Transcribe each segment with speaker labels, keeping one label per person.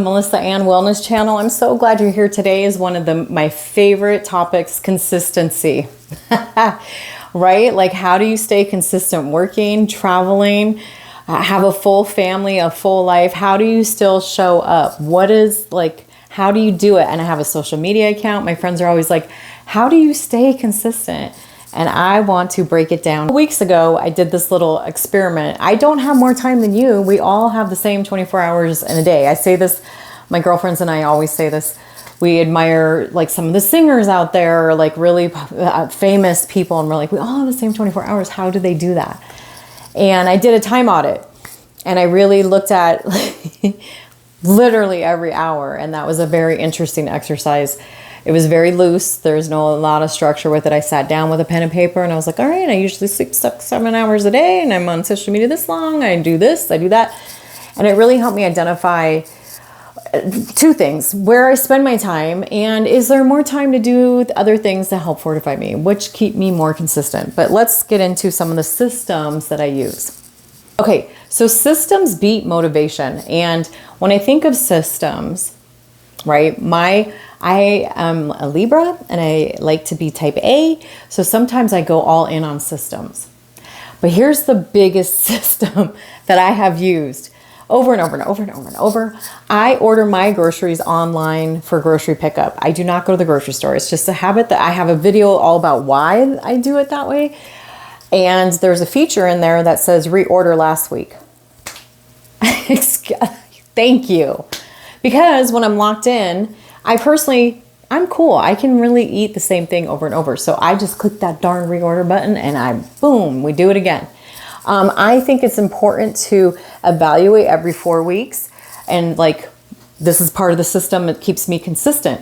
Speaker 1: Melissa Ann Wellness Channel. I'm so glad you're here today. Is one of my favorite topics, consistency. Right? Like, how do you stay consistent working, traveling, have a full family, a full life? How do you still show up? How do you do it? And I have a social media account. My friends are always like, how do you stay consistent? And I want to break it down. Weeks ago, I did this little experiment. I don't have more time than you. We all have the same 24 hours in a day. I say this, my girlfriends and I always say this. We admire like some of the singers out there, like really famous people. And we're like, we all have the same 24 hours. How do they do that? And I did a time audit. And I really looked at literally every hour. And that was a very interesting exercise. It was very loose. There's a lot of structure with it. I sat down with a pen and paper and I was like, all right, I usually sleep 6-7 hours a day and I'm on social media this long. I do this, I do that. And it really helped me identify two things: where I spend my time, and is there more time to do other things to help fortify me, which keep me more consistent. But let's get into some of the systems that I use. Okay, so systems beat motivation. And when I think of systems, right, I am a Libra and I like to be type A. So sometimes I go all in on systems. But here's the biggest system that I have used over and over and over and over and over. I order my groceries online for grocery pickup. I do not go to the grocery store. It's just a habit that I have a video all about why I do it that way. And there's a feature in there that says reorder last week. Thank you. Because when I'm locked in, I'm cool. I can really eat the same thing over and over. So I just click that darn reorder button and boom, we do it again. I think it's important to evaluate every 4 weeks. And like, this is part of the system that keeps me consistent.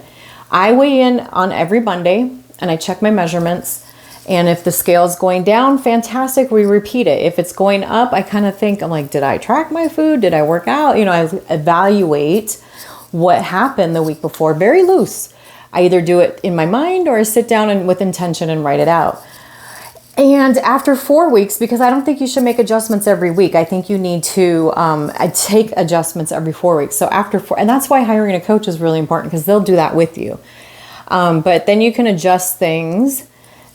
Speaker 1: I weigh in on every Monday and I check my measurements. And if the scale is going down, fantastic, we repeat it. If it's going up, I kind of think, I'm like, did I track my food? Did I work out? I evaluate what happened the week before, very loose. I either do it in my mind or I sit down and with intention and write it out. And after 4 weeks, because I don't think you should make adjustments every week. I think you need to take adjustments every 4 weeks. So after 4, and that's why hiring a coach is really important, because they'll do that with you. But then you can adjust things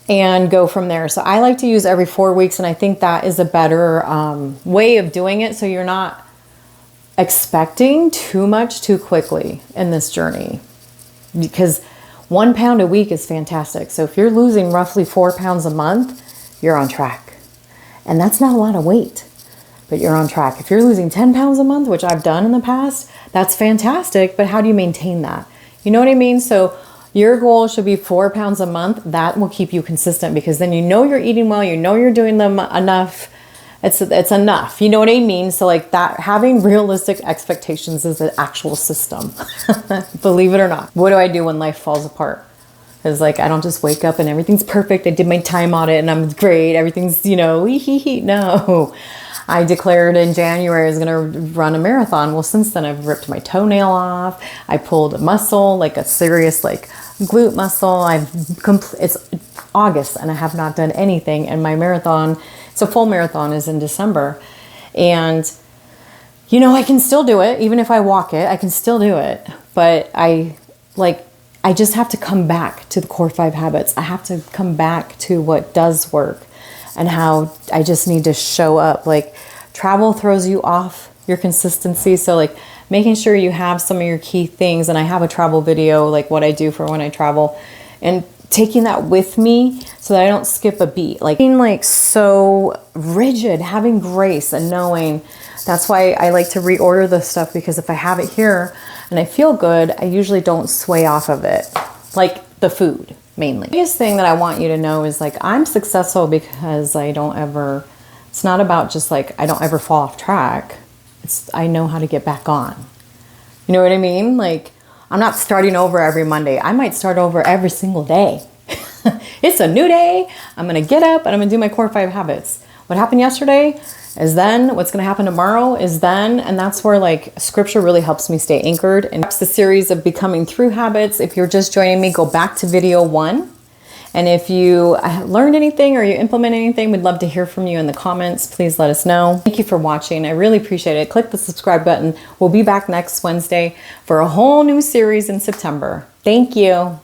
Speaker 1: and go from there. So I like to use every 4 weeks. And I think that is a better way of doing it. So you're not expecting too much too quickly in this journey, because 1 pound a week is fantastic. So if you're losing roughly 4 pounds a month, you're on track. And that's not a lot of weight, but you're on track. If you're losing 10 pounds a month, which I've done in the past, that's fantastic. But how do you maintain that? You know what I mean? So your goal should be 4 pounds a month. That will keep you consistent, because then you're eating well, you're doing them enough. It's enough. You know what I mean? So like that, having realistic expectations is an actual system. Believe it or not. What do I do when life falls apart? It's like, I don't just wake up and everything's perfect. I did my time audit and I'm great. Everything's, no. I declared in January I was going to run a marathon. Well, since then I've ripped my toenail off. I pulled a muscle, like a serious like glute muscle. It's August and I have not done anything. And my marathon, so full marathon, is in December. And, I can still do it. Even if I walk it, I can still do it. But I just have to come back to the core 5 habits. I have to come back to what does work and how I just need to show up. Like, travel throws you off your consistency. So like making sure you have some of your key things. And I have a travel video, like what I do for when I travel, and taking that with me so that I don't skip a beat. Like being like so rigid, having grace and knowing. That's why I like to reorder the stuff, because if I have it here and I feel good, I usually don't sway off of it. Like the food mainly. The biggest thing that I want you to know is like, I'm successful because it's not about just like, I don't ever fall off track. I know how to get back on. You know what I mean? Like, I'm not starting over every Monday. I might start over every single day. It's a new day. I'm going to get up and I'm going to do my core 5 habits. What happened yesterday is then. What's going to happen tomorrow is then. And that's where like scripture really helps me stay anchored. And that's the series of Becoming Through Habits. If you're just joining me, go back to video 1 And if you learned anything or you implement anything, we'd love to hear from you in the comments. Please let us know. Thank you for watching. I really appreciate it. Click the subscribe button. We'll be back next Wednesday for a whole new series in September. Thank you.